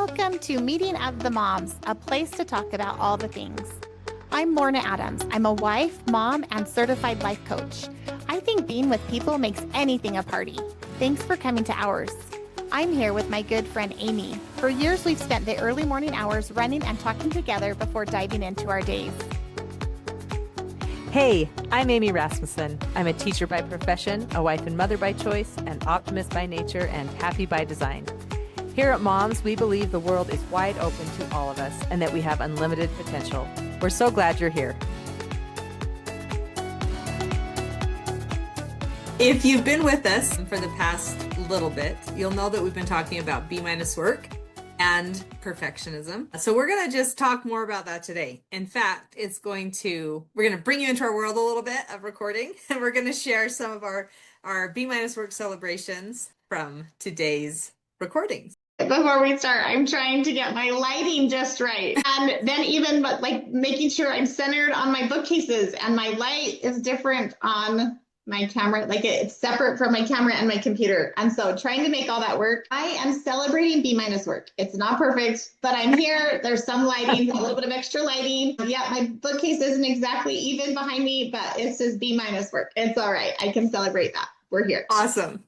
Welcome to Meeting of the Moms, a place to talk about all the things. I'm Lorna Adams. I'm a wife, mom, and certified life coach. I think being with people makes anything a party. Thanks for coming to ours. I'm here with my good friend Amy. For years, we've spent the early morning hours running and talking together before diving into our days. Hey, I'm Amy Rasmussen. I'm a teacher by profession, a wife and mother by choice, an optimist by nature, and happy by design. Here at Moms, we believe the world is wide open to all of us and that we have unlimited potential. We're so glad you're here. If you've been with us for the past little bit, you'll know that we've been talking about B- work and perfectionism. So we're going to just talk more about that today. In fact, we're going to bring you into our world a little bit of recording, and we're going to share some of our B- work celebrations from today's recordings. Before we start, I'm trying to get my lighting just right. And then even like making sure I'm centered on my bookcases, and my light is different on my camera, like it's separate from my camera and my computer. And so trying to make all that work. I am celebrating B- work. It's not perfect, but I'm here. There's some lighting, a little bit of extra lighting. Yeah, my bookcase isn't exactly even behind me, but it says B- work. It's all right. I can celebrate that. We're here. Awesome.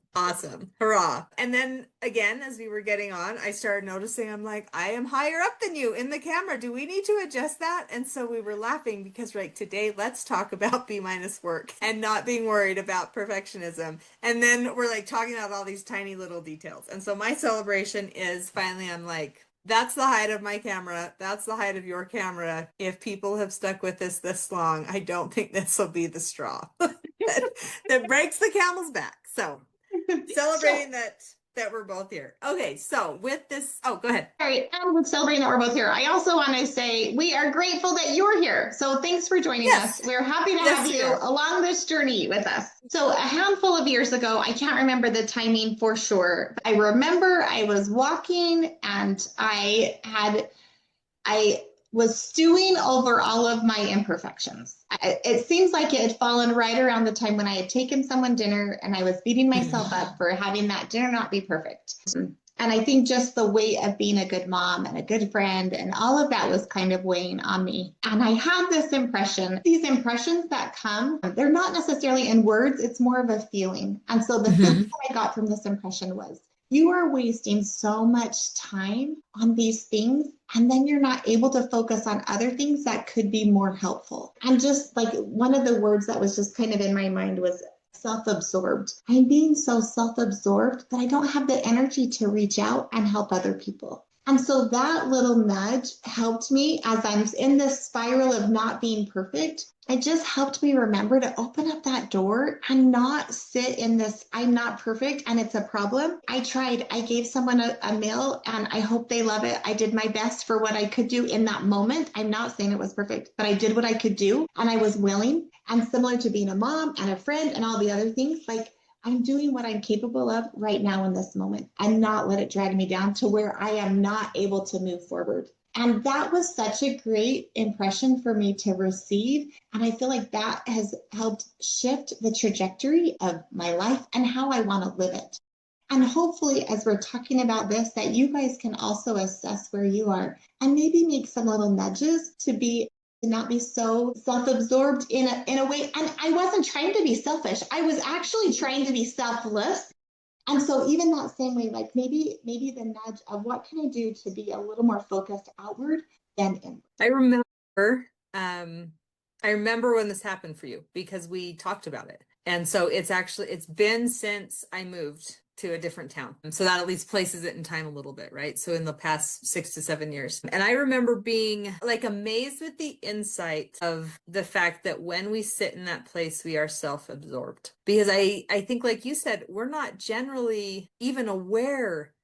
Hurrah. And then again, as we were getting on, I started noticing, I'm like, I am higher up than you in the camera. Do we need to adjust that? And so we were laughing because today, let's talk about B- work and not being worried about perfectionism. And then we're like talking about all these tiny little details. And so my celebration is finally, I'm like, that's the height of my camera. That's the height of your camera. If people have stuck with this long, I don't think this will be the straw that breaks the camel's back. So celebrating that we're both here. Okay, so with this, go ahead. All right, and with celebrating that we're both here, I also want to say we are grateful that you're here. So thanks for joining us. We're happy to have you along this journey with us. So a handful of years ago, I can't remember the timing for sure, but I remember I was walking and I was stewing over all of my imperfections. It seems like it had fallen right around the time when I had taken someone dinner and I was beating myself up for having that dinner not be perfect. And I think just the weight of being a good mom and a good friend and all of that was kind of weighing on me. And I had this impression, these impressions that come, they're not necessarily in words, it's more of a feeling. And so the feeling that I got from this impression was, you are wasting so much time on these things, and then you're not able to focus on other things that could be more helpful. And just like one of the words that was just kind of in my mind was self-absorbed. I'm being so self-absorbed that I don't have the energy to reach out and help other people. And so that little nudge helped me as I'm in this spiral of not being perfect. It just helped me remember to open up that door and not sit in this, I'm not perfect and it's a problem. I tried. I gave someone a meal and I hope they love it. I did my best for what I could do in that moment. I'm not saying it was perfect, but I did what I could do and I was willing. And similar to being a mom and a friend and all the other things, like I'm doing what I'm capable of right now in this moment and not let it drag me down to where I am not able to move forward. And that was such a great impression for me to receive. And I feel like that has helped shift the trajectory of my life and how I want to live it. And hopefully, as we're talking about this, that you guys can also assess where you are and maybe make some little nudges to not be so self-absorbed in a way. And I wasn't trying to be selfish. I was actually trying to be selfless. And so even that same way, like maybe the nudge of what can I do to be a little more focused outward than inward. I remember when this happened for you because we talked about it. And so it's been since I moved to a different town. So that at least places it in time a little bit, right? So in the past 6 to 7 years. And I remember being like amazed with the insight of the fact that when we sit in that place, we are self-absorbed. Because I think, like you said, we're not generally even aware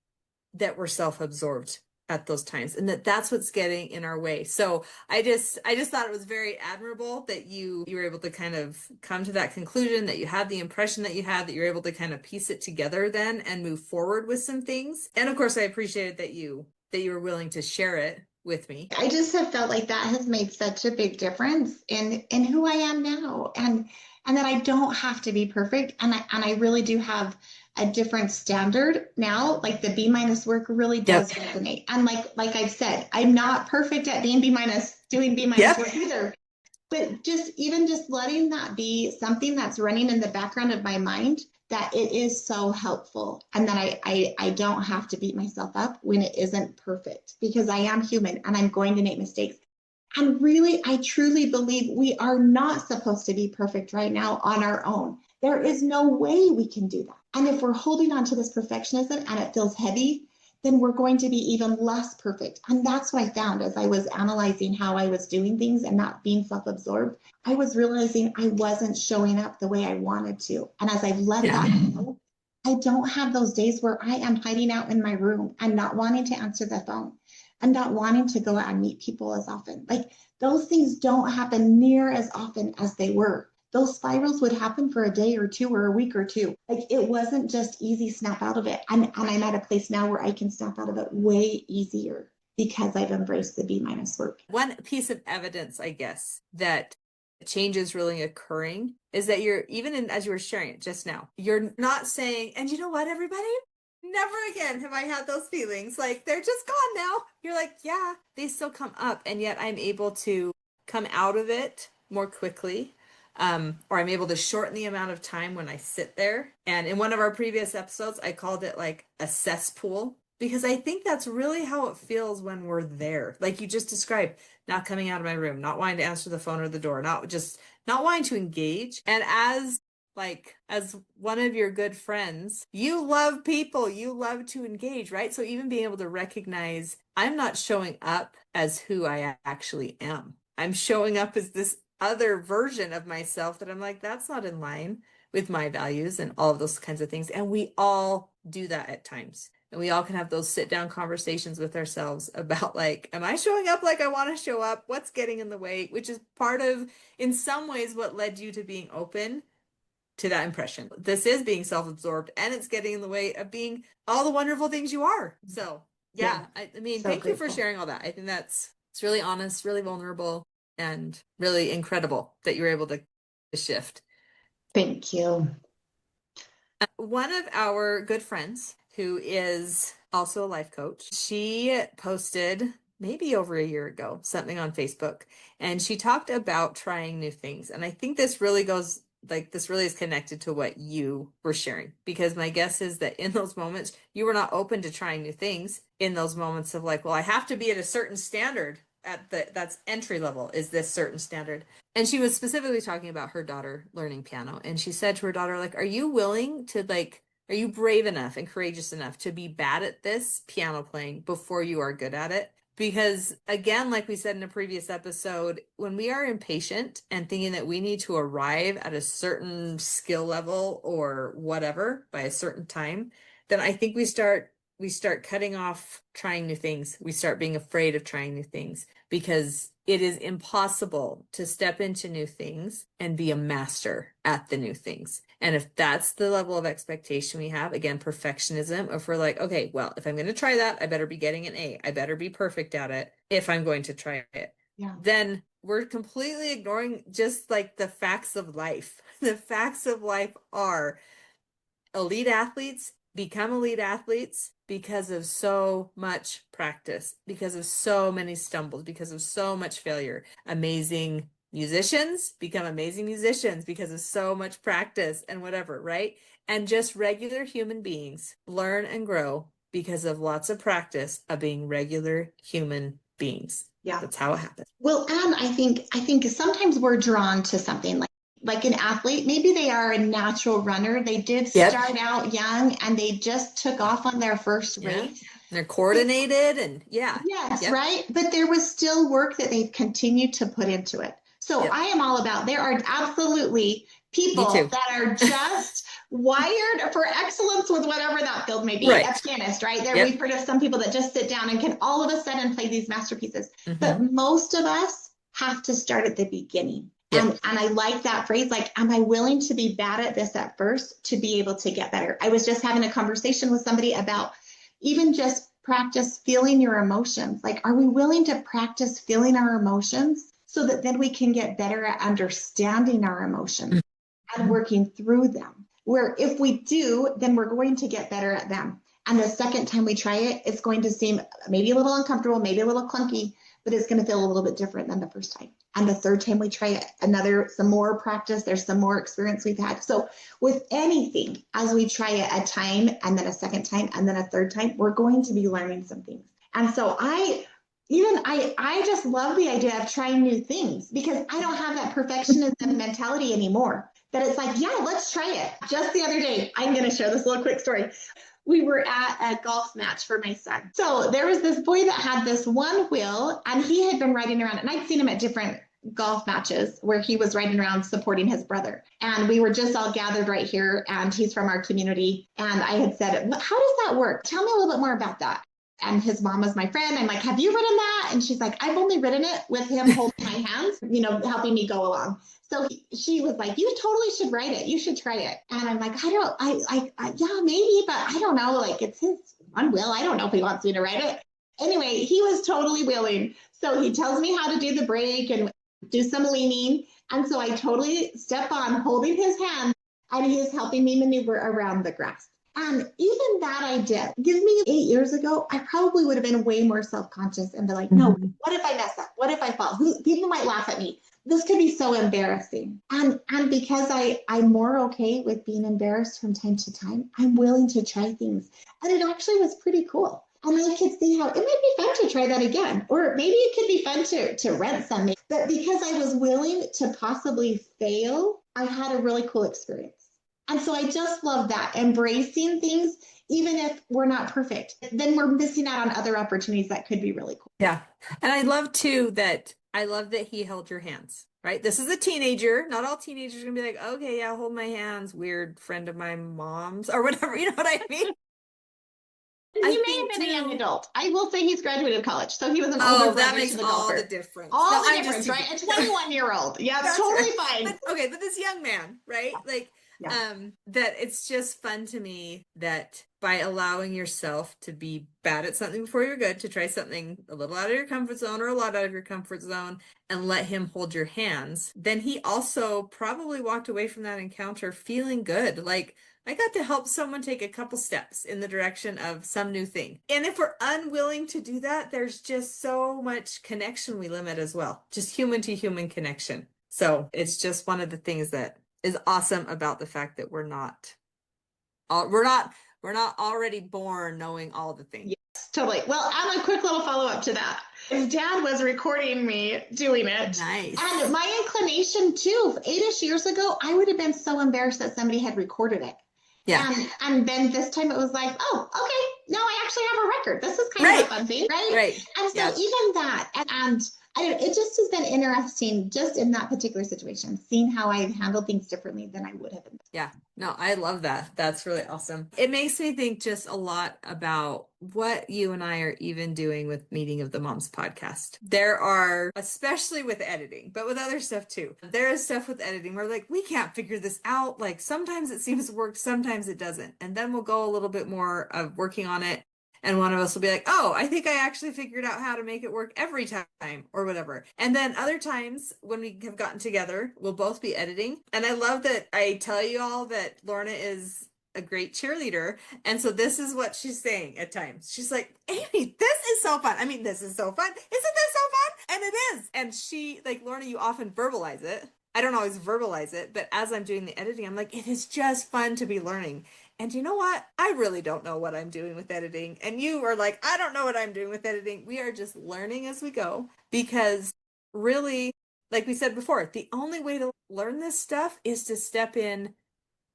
that we're self-absorbed at those times and that's what's getting in our way. So I just thought it was very admirable that you were able to kind of come to that conclusion, that you had the impression that you had, that you're able to kind of piece it together then and move forward with some things. And of course I appreciated that you were willing to share it with me. I just have felt like that has made such a big difference in who I am now. And and that I don't have to be perfect. And I really do have a different standard now. Like the B minus work really does resonate. And like I've said, I'm not perfect at being B minus, doing B minus work either. But just letting that be something that's running in the background of my mind, that it is so helpful, and that I don't have to beat myself up when it isn't perfect, because I am human and I'm going to make mistakes. And really, I truly believe we are not supposed to be perfect right now on our own. There is no way we can do that. And if we're holding on to this perfectionism and it feels heavy, then we're going to be even less perfect. And that's what I found as I was analyzing how I was doing things and not being self-absorbed. I was realizing I wasn't showing up the way I wanted to. And as I've let that go, I don't have those days where I am hiding out in my room and not wanting to answer the phone and not wanting to go out and meet people as often. Like, those things don't happen near as often as they were. Those spirals would happen for a day or two or a week or two. Like, it wasn't just easy snap out of it. And I'm at a place now where I can snap out of it way easier because I've embraced the B minus work. One piece of evidence, I guess, that change is really occurring is that you're, as you were sharing it just now, you're not saying, and you know what, everybody? Never again have I had those feelings. Like, they're just gone now. You're like, yeah, they still come up. And yet I'm able to come out of it more quickly. Or I'm able to shorten the amount of time when I sit there. And in one of our previous episodes, I called it like a cesspool, because I think that's really how it feels when we're there. Like you just described, not coming out of my room, not wanting to answer the phone or the door, not wanting to engage. And as one of your good friends, you love people, you love to engage, right? So even being able to recognize, I'm not showing up as who I actually am. I'm showing up as this other version of myself that I'm like, that's not in line with my values and all of those kinds of things. And we all do that at times. And we all can have those sit down conversations with ourselves about, like, am I showing up like I want to show up? What's getting in the way? Which is part of, in some ways, what led you to being open to that impression. This is being self-absorbed, and it's getting in the way of being all the wonderful things you are. So I mean, so thank you for sharing all that. I think it's really honest, really vulnerable, and really incredible that you were able to shift. Thank you. One of our good friends, who is also a life coach, she posted maybe over a year ago something on Facebook, and she talked about trying new things. And I think this really is connected to what you were sharing, because my guess is that in those moments you were not open to trying new things, in those moments of like, well, I have to be at a certain standard, that's entry level, is this certain standard. And she was specifically talking about her daughter learning piano, and she said to her daughter, like, are you brave enough and courageous enough to be bad at this piano playing before you are good at it? Because again, like we said in a previous episode, when we are impatient and thinking that we need to arrive at a certain skill level or whatever by a certain time, then I think we start cutting off trying new things. We start being afraid of trying new things, because it is impossible to step into new things and be a master at the new things. And if that's the level of expectation we have, again, perfectionism, if we're like, okay, well, if I'm going to try that, I better be getting an A. I better be perfect at it if I'm going to try it. Yeah. Then we're completely ignoring just like the facts of life. The facts of life are elite athletes become elite athletes because of so much practice, because of so many stumbles, because of so much failure. Amazing musicians become amazing musicians because of so much practice and whatever, right? And just regular human beings learn and grow because of lots of practice of being regular human beings. Yeah. That's how it happens. Well, and I think sometimes we're drawn to something like an athlete. Maybe they are a natural runner. They did start out young and they just took off on their first race. They're coordinated and Yes, right. But there was still work that they've continued to put into it. So I am all about, there are absolutely people that are just wired for excellence with whatever that field may be. Right. A pianist, right? We've heard of some people that just sit down and can all of a sudden play these masterpieces. Mm-hmm. But most of us have to start at the beginning. And I like that phrase, like, am I willing to be bad at this at first to be able to get better? I was just having a conversation with somebody about even just practice feeling your emotions. Like, are we willing to practice feeling our emotions so that then we can get better at understanding our emotions? and working through them. Where if we do, then we're going to get better at them. And the second time we try it, it's going to seem maybe a little uncomfortable, maybe a little clunky, but it's going to feel a little bit different than the first time. And the third time we try it, some more practice, there's some more experience we've had. So with anything, as we try it a time and then a second time and then a third time, we're going to be learning some things. And so I just love the idea of trying new things because I don't have that perfectionism mentality anymore. That it's like, yeah, let's try it. Just the other day, I'm going to share this little quick story. We were at a golf match for my son. So there was this boy that had this one wheel and he had been riding around, and I'd seen him at different golf matches where he was riding around supporting his brother. And we were just all gathered right here, and he's from our community. And I had said, how does that work? Tell me a little bit more about that. And his mom was my friend. I'm like, have you ridden that? And she's like, I've only ridden it with him holding my hands, helping me go along. So she was like, you totally should ride it. You should try it. And I'm like, yeah, maybe, but I don't know. Like, it's his one wheel. I don't know if he wants me to ride it. Anyway, he was totally willing. So he tells me how to do the brake and do some leaning. And so I totally step on holding his hand, and he's helping me maneuver around the grass. And even that I did. Give me 8 years ago, I probably would have been way more self-conscious and be like, no, what if I mess up? What if I fall? People might laugh at me. This could be so embarrassing. And because I'm more okay with being embarrassed from time to time, I'm willing to try things. And it actually was pretty cool. And I could see how it might be fun to try that again. Or maybe it could be fun to rent some. But because I was willing to possibly fail, I had a really cool experience. And so I just love that, embracing things, even if we're not perfect, then we're missing out on other opportunities that could be really cool. Yeah. And I love that he held your hands, right? This is a teenager. Not all teenagers are gonna be like, okay, yeah, hold my hands, weird friend of my mom's or whatever. You know what I mean? He may have been a young adult. I will say he's graduated college, so he was an older that brother makes to the all golfer. the difference. All the difference, right? A 21-year-old. Yeah, that's totally fine. But this young man, right? Like, that it's just fun to me that by allowing yourself to be bad at something before you're good, to try something a little out of your comfort zone or a lot out of your comfort zone and let him hold your hands, then he also probably walked away from that encounter feeling good. Like, I got to help someone take a couple steps in the direction of some new thing. And if we're unwilling to do that, there's just so much connection we limit as well. Just human to human connection. So it's just one of the things that is awesome about the fact that we're not already born knowing all the things. Yes, totally. Well, and a quick little follow-up to that. His dad was recording me doing it. Nice. And my inclination too, 8-ish years ago, I would have been so embarrassed that somebody had recorded it. Yeah. And then this time it was like, oh, okay, now I actually have a record. This is kind of a fun thing, right? Right. And so even that, and it just has been interesting just in that particular situation, seeing how I handled things differently than I would have been. Yeah, no, I love that. That's really awesome. It makes me think just a lot about what you and I are even doing with Meeting of the Moms podcast. There are, especially with editing, but with other stuff too. There is stuff with editing where like, we can't figure this out. Like sometimes it seems to work, sometimes it doesn't. And then we'll go a little bit more of working on it. And one of us will be like, oh, I think I actually figured out how to make it work every time or whatever. And then other times when we have gotten together, we'll both be editing. And I love that I tell you all that Lorna is a great cheerleader. And so this is what she's saying at times. She's like, Amy, this is so fun. I mean, this is so fun. Isn't this so fun? And it is. And she, like Lorna, you often verbalize it. I don't always verbalize it, but as I'm doing the editing, I'm like, it is just fun to be learning. And you know what? I really don't know what I'm doing with editing. And you are like, I don't know what I'm doing with editing. We are just learning as we go because really, like we said before, the only way to learn this stuff is to step in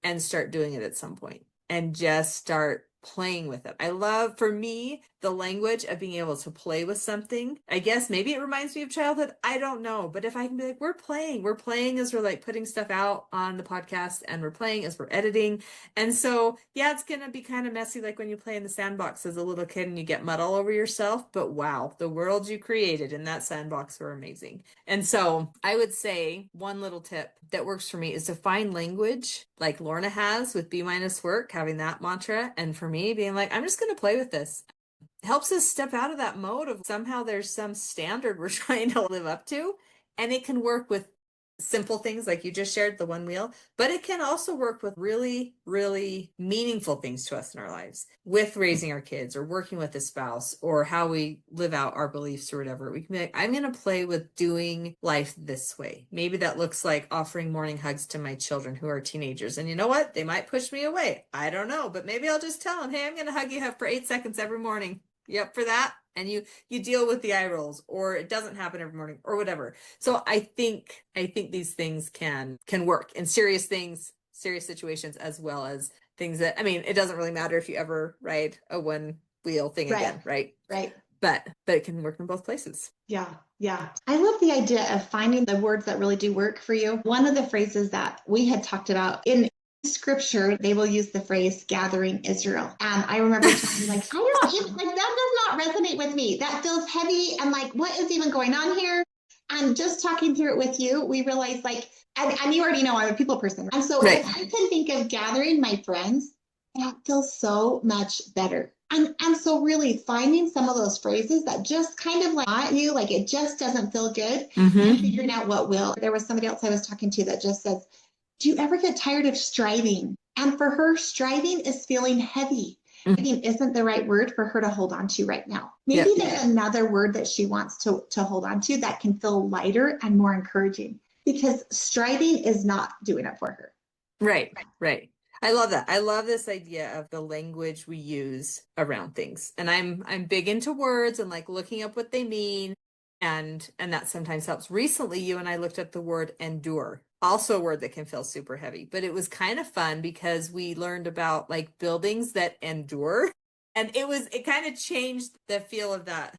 and start doing it at some point and just start playing with it. I love, for me, the language of being able to play with something. I guess maybe it reminds me of childhood. I don't know. But if I can be like, we're playing as we're like putting stuff out on the podcast and we're playing as we're editing. And so, yeah, it's going to be kind of messy. Like when you play in the sandbox as a little kid and you get mud all over yourself. But wow, the worlds you created in that sandbox were amazing. And so I would say one little tip that works for me is to find language like Lorna has with B- work, having that mantra. And for me being like, I'm just going to play with this. Helps us step out of that mode of somehow there's some standard we're trying to live up to, and it can work with simple things like you just shared, the one wheel, but it can also work with really, really meaningful things to us in our lives, with raising our kids or working with a spouse or how we live out our beliefs or whatever. We can be like, I'm going to play with doing life this way. Maybe that looks like offering morning hugs to my children who are teenagers. And you know what? They might push me away. I don't know, but maybe I'll just tell them, hey, I'm going to hug you for 8 seconds every morning. You up for that? And you deal with the eye rolls, or it doesn't happen every morning or whatever. So I think these things can work in serious things, serious situations, as well as things that, I mean, it doesn't really matter if you ever ride a one wheel thing again, right? Right. But it can work in both places. Yeah. Yeah. I love the idea of finding the words that really do work for you. One of the phrases that we had talked about in scripture, they will use the phrase gathering Israel. And I remember talking like, I don't even, like, that does not resonate with me. That feels heavy. And like, what is even going on here? And just talking through it with you, we realized like, and you already know I'm a people person. And so Right. if I can think of gathering my friends, that feels so much better. And so really finding some of those phrases that just kind of like at you, like it just doesn't feel good, and figuring out what will. There was somebody else I was talking to that just says, do you ever get tired of striving? And for her, striving is feeling heavy. I mean, isn't the right word for her to hold on to right now. Maybe there's another word that she wants to hold on to that can feel lighter and more encouraging, because striving is not doing it for her. Right. I love that. I love this idea of the language we use around things. And I'm big into words and like looking up what they mean. And that sometimes helps. Recently, you and I looked at the word endure, also a word that can feel super heavy, but it was kind of fun because we learned about like buildings that endure, and it kind of changed the feel of that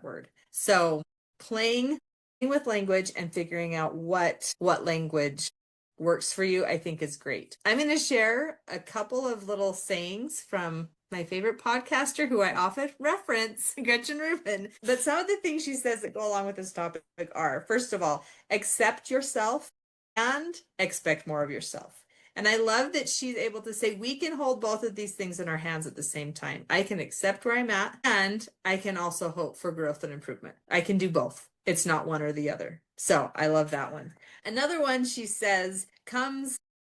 word. So playing with language and figuring out what language works for you, I think is great. I'm going to share a couple of little sayings from my favorite podcaster who I often reference, Gretchen Rubin. But some of the things she says that go along with this topic are, first of all, accept yourself and expect more of yourself. And I love that she's able to say we can hold both of these things in our hands at the same time. I can accept where I'm at, and I can also hope for growth and improvement. I can do both. It's not one or the other. So I love that one. Another one she says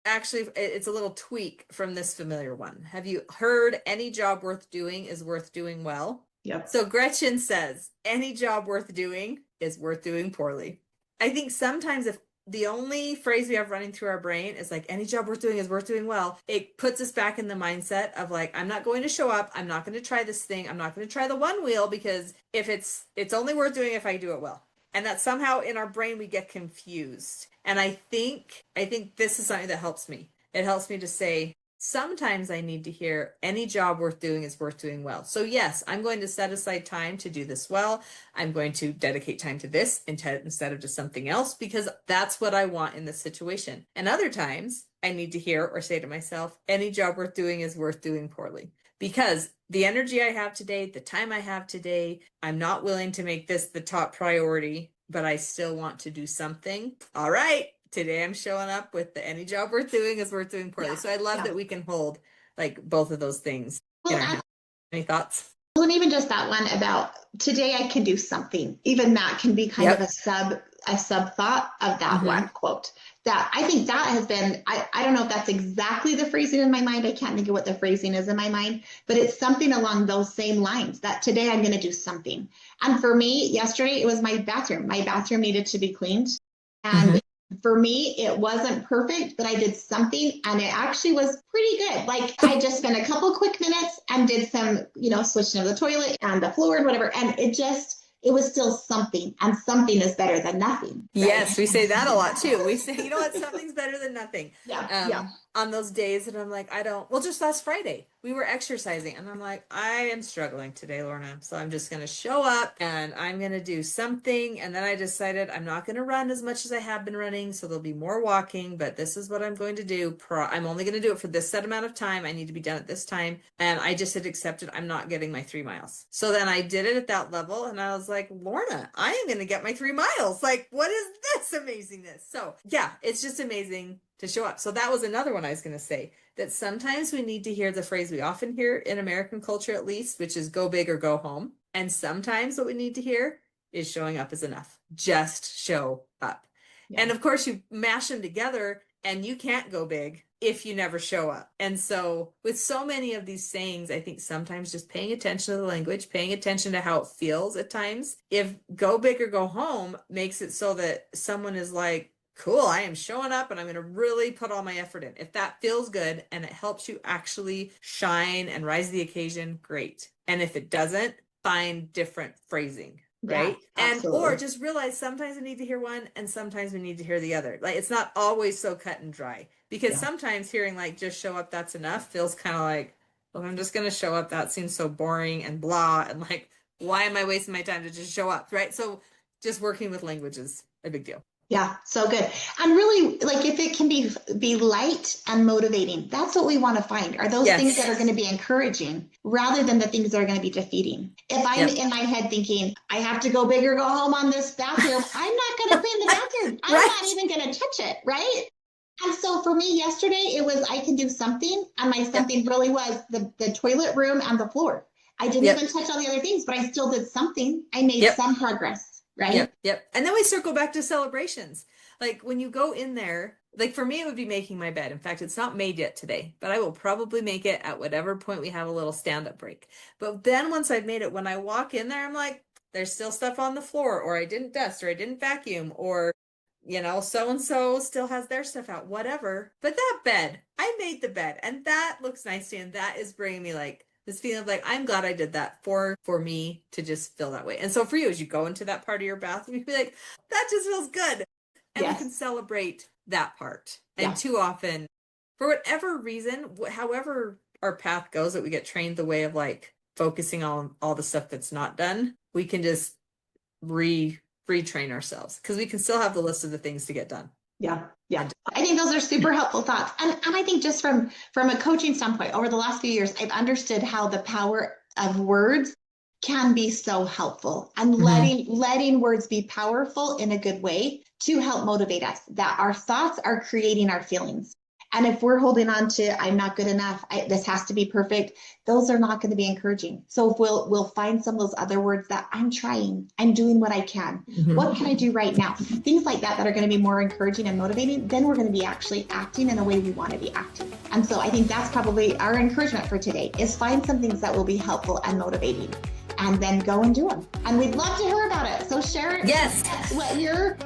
actually, it's a little tweak from this familiar one. Have you heard any job worth doing is worth doing well? Yep. So Gretchen says any job worth doing is worth doing poorly. I think sometimes if the only phrase we have running through our brain is like any job worth doing is worth doing well, it puts us back in the mindset of like, I'm not going to show up. I'm not going to try this thing. I'm not going to try the one wheel, because if it's only worth doing if I do it well. And that somehow in our brain we get confused. And I think this is something that helps me. It helps me to say, sometimes I need to hear any job worth doing is worth doing well. So yes, I'm going to set aside time to do this well. I'm going to dedicate time to this instead of to something else, because that's what I want in this situation. And other times I need to hear or say to myself, any job worth doing is worth doing poorly. Because the energy I have today, the time I have today, I'm not willing to make this the top priority, but I still want to do something. All right, today I'm showing up with the any job worth doing is worth doing poorly. So I love that we can hold like both of those things in our hands. Any thoughts? Well, and even just that one about today I can do something, even that can be kind of a sub thought of that one quote. That I think that has been, I don't know if that's exactly the phrasing in my mind. I can't think of what the phrasing is in my mind, but it's something along those same lines, that today I'm going to do something. And for me, yesterday, it was my bathroom. My bathroom needed to be cleaned. And for me, it wasn't perfect, but I did something and it actually was pretty good. Like I just spent a couple quick minutes and did some, switching of the toilet and the floor and whatever. And it was still something, and something is better than nothing. Right? Yes, we say that a lot too. We say, you know what, something's better than nothing. On those days that I'm like, just last Friday, we were exercising and I'm like, I am struggling today, Lorna. So I'm just going to show up and I'm going to do something. And then I decided I'm not going to run as much as I have been running. So there'll be more walking, but this is what I'm going to do. I'm only going to do it for this set amount of time. I need to be done at this time. And I just had accepted I'm not getting my 3 miles. So then I did it at that level. And I was like, Lorna, I am going to get my 3 miles. Like, what is this amazingness? So yeah, it's just amazing to show up. So that was another one I was going to say, that sometimes we need to hear the phrase we often hear in American culture, at least, which is go big or go home. And sometimes what we need to hear is showing up is enough. Just show up. And of course, you mash them together and you can't go big if you never show up. And so with so many of these sayings, I think sometimes just paying attention to the language, paying attention to how it feels at times. If go big or go home makes it so that someone is like, cool, I am showing up and I'm going to really put all my effort in. If that feels good and it helps you actually shine and rise to the occasion, great. And if it doesn't, find different phrasing. Right. Yeah, and or just realize sometimes we need to hear one and sometimes we need to hear the other. Like it's not always so cut and dry, because sometimes hearing like just show up, that's enough feels kind of like, well, I'm just going to show up. That seems so boring and blah. And like, why am I wasting my time to just show up? Right. So just working with language is a big deal. Yeah, so good. And really, like if it can be light and motivating, that's what we want to find, are those things that are going to be encouraging rather than the things that are going to be defeating. If I'm in my head thinking, I have to go big or go home on this bathroom, I'm not going to clean the bathroom. I'm not even going to touch it, right? And so for me yesterday, it was I can do something, and my something really was the toilet room and the floor. I didn't even touch all the other things, but I still did something. I made some progress. Right. Yep. And then we circle back to celebrations. Like when you go in there, like for me, it would be making my bed. In fact, it's not made yet today, but I will probably make it at whatever point we have a little stand-up break. But then once I've made it, when I walk in there, I'm like, there's still stuff on the floor, or I didn't dust, or I didn't vacuum, or, you know, so-and-so still has their stuff out, whatever. But that bed, I made the bed and that looks nice to me. And that is bringing me like this feeling of like, I'm glad I did that for me to just feel that way. And so for you, as you go into that part of your bathroom, you'd be like, that just feels good. And we can celebrate that part. And too often, for whatever reason, however our path goes, that we get trained the way of like focusing on all the stuff that's not done, we can just retrain ourselves, because we can still have the list of the things to get done. Yeah. I think those are super helpful thoughts. And I think just from a coaching standpoint, over the last few years, I've understood how the power of words can be so helpful, and letting words be powerful in a good way to help motivate us, that our thoughts are creating our feelings. And if we're holding on to, I'm not good enough, this has to be perfect, those are not going to be encouraging. So if we'll find some of those other words that I'm trying, I'm doing what I can. What can I do right now? Things like that are going to be more encouraging and motivating, then we're going to be actually acting in the way we want to be acting. And so I think that's probably our encouragement for today, is find some things that will be helpful and motivating, and then go and do them. And we'd love to hear about it. So share it. Yes. What you're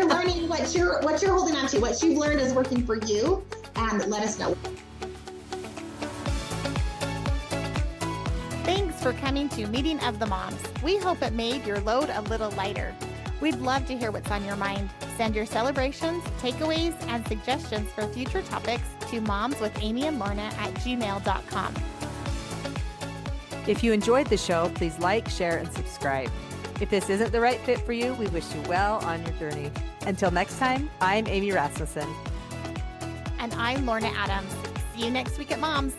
learning, what you're holding on to, what you've learned is working for you, and let us know. Thanks for coming to Meeting of the Moms. We hope it made your load a little lighter. We'd love to hear what's on your mind. Send your celebrations, takeaways, and suggestions for future topics to momswithamyandlorna@gmail.com. If you enjoyed the show, please like, share, and subscribe. If this isn't the right fit for you, we wish you well on your journey. Until next time, I'm Amy Rasmussen. And I'm Lorna Adams. See you next week at Moms.